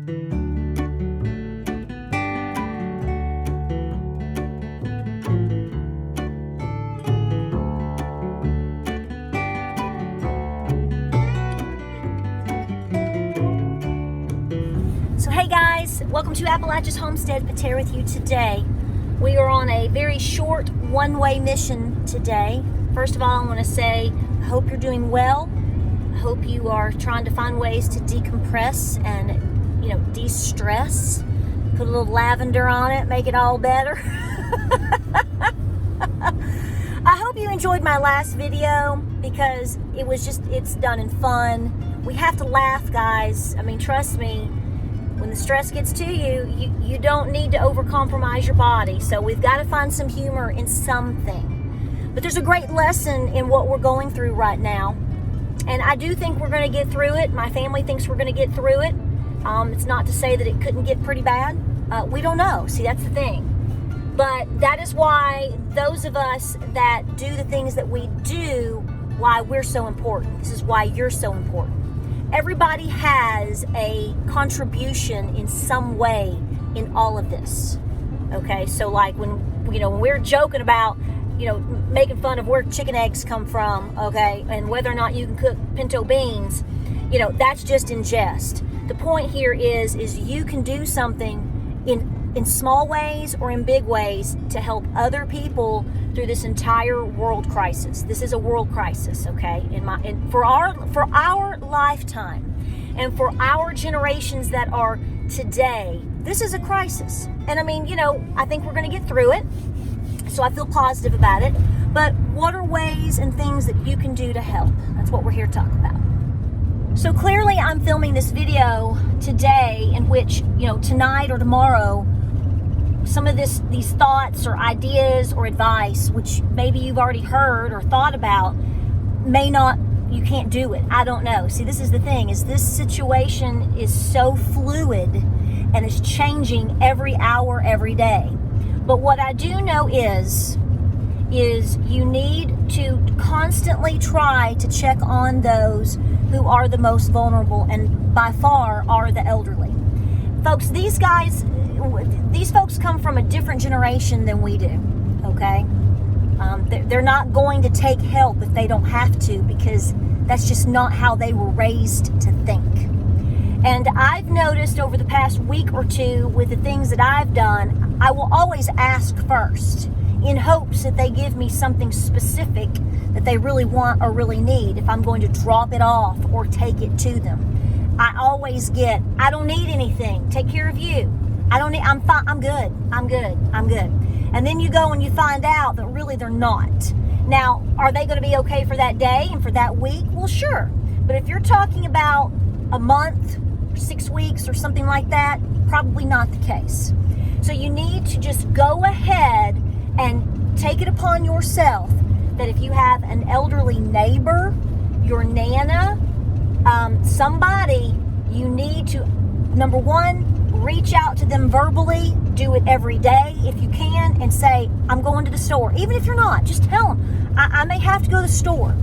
So hey guys, welcome to Appalachia's Homestead. Patara with you today. We are on a very short one-way mission today. First of all, I want to say I hope you're doing well. I hope you are trying to find ways to decompress and, de-stress. Put a little lavender on it, make it all better. I hope you enjoyed my last video because it's done in fun. We have to laugh, guys. I mean, trust me. When the stress gets to you don't need to overcompromise your body. So we've got to find some humor in something. But there's a great lesson in what we're going through right now. And I do think we're going to get through it. My family thinks we're going to get through it. It's not to say that it couldn't get pretty bad. We don't know. See, that's the thing. But that is why those of us that do the things that we do, why we're so important. This is why you're so important. Everybody has a contribution in some way in all of this. Okay, so like when we're joking about making fun of where chicken eggs come from, okay, and whether or not you can cook pinto beans, that's just in jest. The point here is you can do something in small ways or in big ways to help other people through this entire world crisis. This is a world crisis, okay? For our lifetime and for our generations that are today, this is a crisis. And I think we're going to get through it. So I feel positive about it. But what are ways and things that you can do to help? That's what we're here to talk about. So clearly I'm filming this video today in which, tonight or tomorrow, some of these thoughts or ideas or advice, which maybe you've already heard or thought about, you can't do it. I don't know. See, this is the thing, is this situation is so fluid and is changing every hour, every day. But what I do know is you need to constantly try to check on those who are the most vulnerable, and by far are the elderly. Folks, these folks come from a different generation than we do, okay? They're not going to take help if they don't have to, because that's just not how they were raised to think. And I've noticed over the past week or two with the things that I've done, I will always ask first in hopes that they give me something specific that they really want or really need if I'm going to drop it off or take it to them. I always get, I don't need anything. Take care of you. I'm fine. I'm good. And then you go and you find out that really they're not. Now, are they going to be okay for that day and for that week? Well, sure. But if you're talking about a month, 6 weeks or something like that, probably not the case. So you need to just go ahead and take it upon yourself that if you have an elderly neighbor, your Nana, somebody, you need to, number one, reach out to them verbally. Do it every day if you can, and say, I'm going to the store. Even if you're not, just tell them, I may have to go to the store.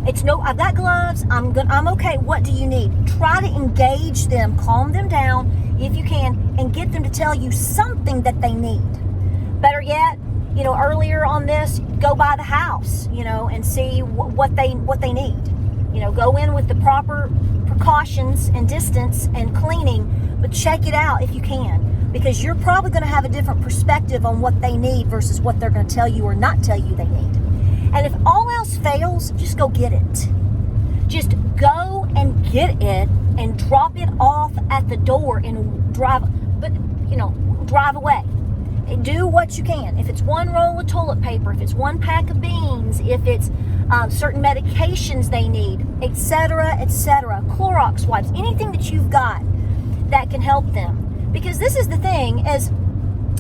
I've got gloves, I'm okay, what do you need? Try to engage them, calm them down if you can, and get them to tell you something that they need. Better yet, earlier on this, go by the house, and see what they need. Go in with the proper precautions and distance and cleaning, but check it out if you can, because you're probably going to have a different perspective on what they need versus what they're going to tell you or not tell you they need. And if all else fails, just go get it. Just go and get it and drop it off at the door and drive away. Do what you can. If it's one roll of toilet paper, if it's one pack of beans, if it's certain medications they need, etc., Clorox wipes, anything that you've got that can help them. Because this is the thing, is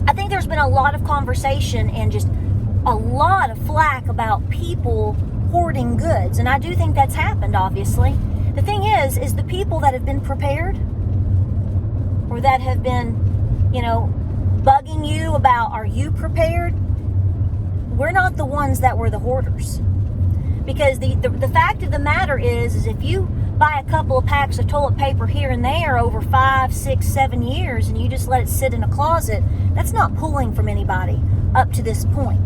I think there's been a lot of conversation and just a lot of flack about people hoarding goods, and I do think that's happened, obviously. The thing is the people that have been prepared, or that have been, bugging you about, are you prepared? We're not the ones that were the hoarders. Because the fact of the matter is if you buy a couple of packs of toilet paper here and there over 5, 6, 7 years and you just let it sit in a closet, that's not pulling from anybody up to this point.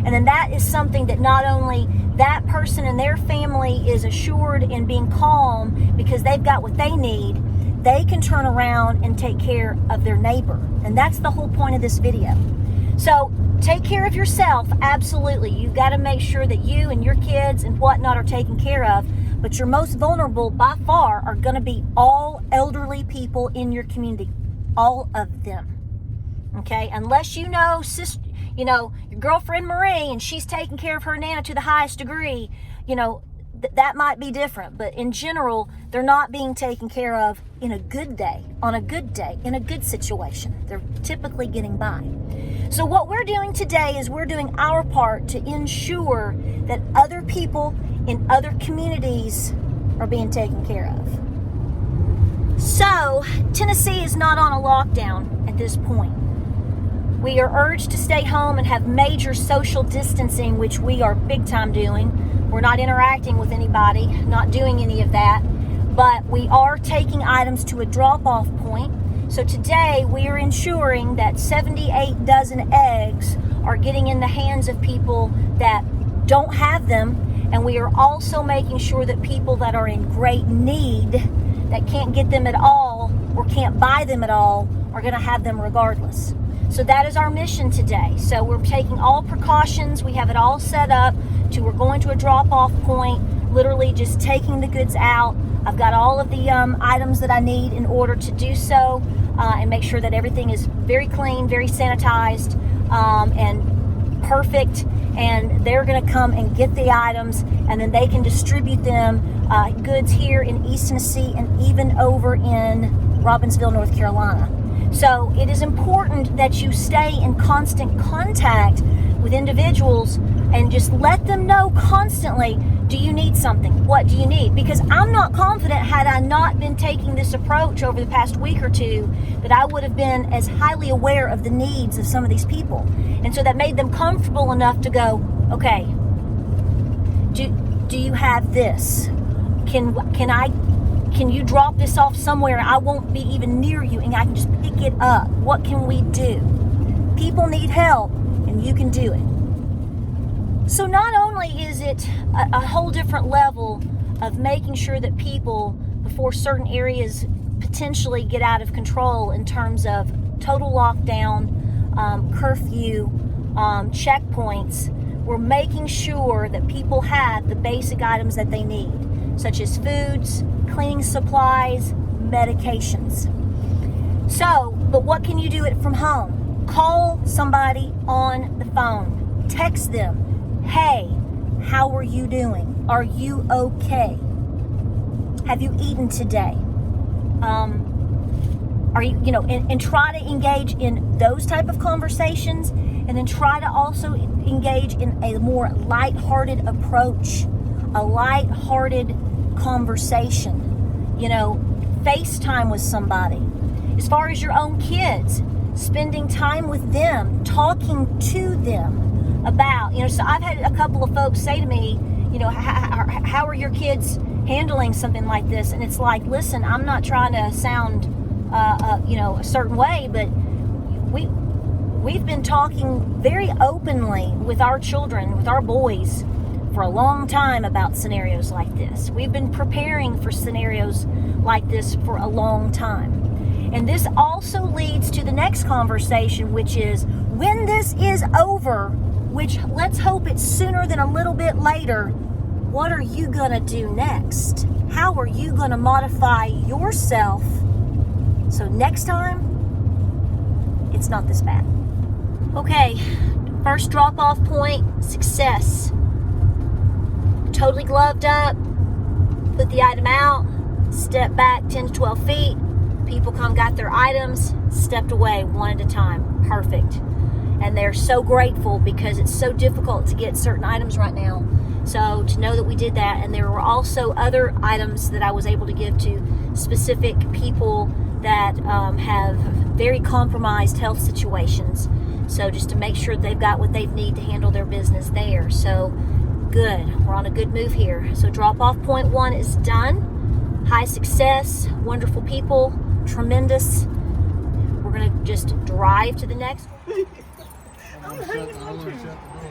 And then that is something that not only that person and their family is assured in being calm because they've got what they need, they can turn around and take care of their neighbor. And that's the whole point of this video. So take care of yourself, absolutely. You've got to make sure that you and your kids and whatnot are taken care of. But your most vulnerable by far are going to be all elderly people in your community. All of them. Okay? Unless you know, your girlfriend Marie and she's taking care of her Nana to the highest degree, that might be different. But in general, they're not being taken care of in a good day, on a good day, in a good situation. They're typically getting by. So what we're doing today is we're doing our part to ensure that other people in other communities are being taken care of. So Tennessee is not on a lockdown at this point. We are urged to stay home and have major social distancing, which we are big time doing. We're not interacting with anybody, not doing any of that, but we are taking items to a drop-off point. So today we are ensuring that 78 dozen eggs are getting in the hands of people that don't have them, and we are also making sure that people that are in great need, that can't get them at all or can't buy them at all, are going to have them regardless. So that is our mission today. So we're taking all precautions. We have it all set up we're going to a drop-off point, literally just taking the goods out. I've got all of the items that I need in order to do so and make sure that everything is very clean, very sanitized, and perfect. And they're going to come and get the items, and then they can distribute them, goods here in East Tennessee and even over in Robbinsville, North Carolina. So it is important that you stay in constant contact with individuals and just let them know constantly, do you need something? What do you need? Because I'm not confident, had I not been taking this approach over the past week or two, that I would have been as highly aware of the needs of some of these people. And so that made them comfortable enough to go, okay, do you have this? Can you drop this off somewhere? I won't be even near you and I can just pick it up. What can we do? People need help and you can do it. So not only is it a whole different level of making sure that people, before certain areas potentially get out of control in terms of total lockdown, curfew, checkpoints, we're making sure that people have the basic items that they need, such as foods, cleaning supplies, medications. So, but what can you do it from home? Call somebody on the phone. Text them. Hey, how are you doing? Are you okay? Have you eaten today? Are you, and try to engage in those type of conversations, and then try to also engage in a more lighthearted approach, a lighthearted conversation. FaceTime with somebody. As far as your own kids, spending time with them, talking to them about, so I've had a couple of folks say to me, how are your kids handling something like this? And it's like, listen, I'm not trying to sound, a certain way, but we've been talking very openly with our children, with our boys, for a long time about scenarios like this. We've been preparing for scenarios like this for a long time. And this also leads to the next conversation, which is when this is over, which let's hope it's sooner than a little bit later, what are you going to do next? How are you going to modify yourself so next time it's not this bad? Okay, first drop-off point, success. Totally gloved up, put the item out, step back 10 to 12 feet. People come, got their items, stepped away one at a time. Perfect. And they're so grateful because it's so difficult to get certain items right now. So to know that we did that, and there were also other items that I was able to give to specific people that have very compromised health situations. So just to make sure they've got what they need to handle their business there. So good. We're on a good move here. So drop off point 1 is done. high success, wonderful people, tremendous. We're gonna just drive to the next one. I'm gonna shut the door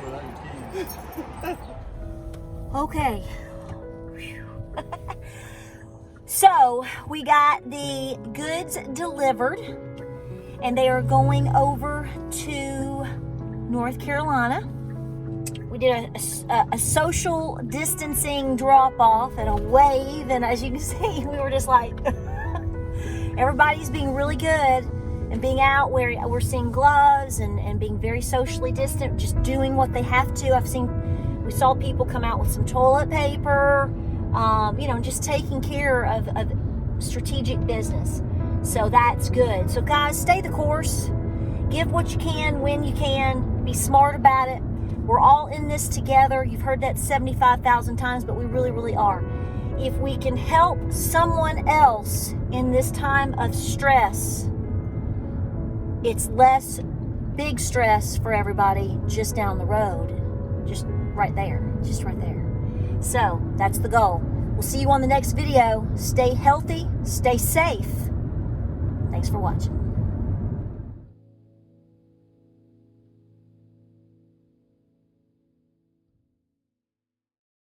without your keys. Okay. So we got the goods delivered, and they are going over to North Carolina. We did a social distancing drop-off and a wave, and as you can see, we were just like, everybody's being really good and being out where we're seeing gloves and being very socially distant, just doing what they have to. We saw people come out with some toilet paper, just taking care of strategic business. So that's good. So guys, stay the course. Give what you can when you can. Be smart about it. We're all in this together. You've heard that 75,000 times, but we really, really are. If we can help someone else in this time of stress, it's less big stress for everybody just down the road. Just right there. So that's the goal. We'll see you on the next video. Stay healthy, stay safe. Thanks for watching.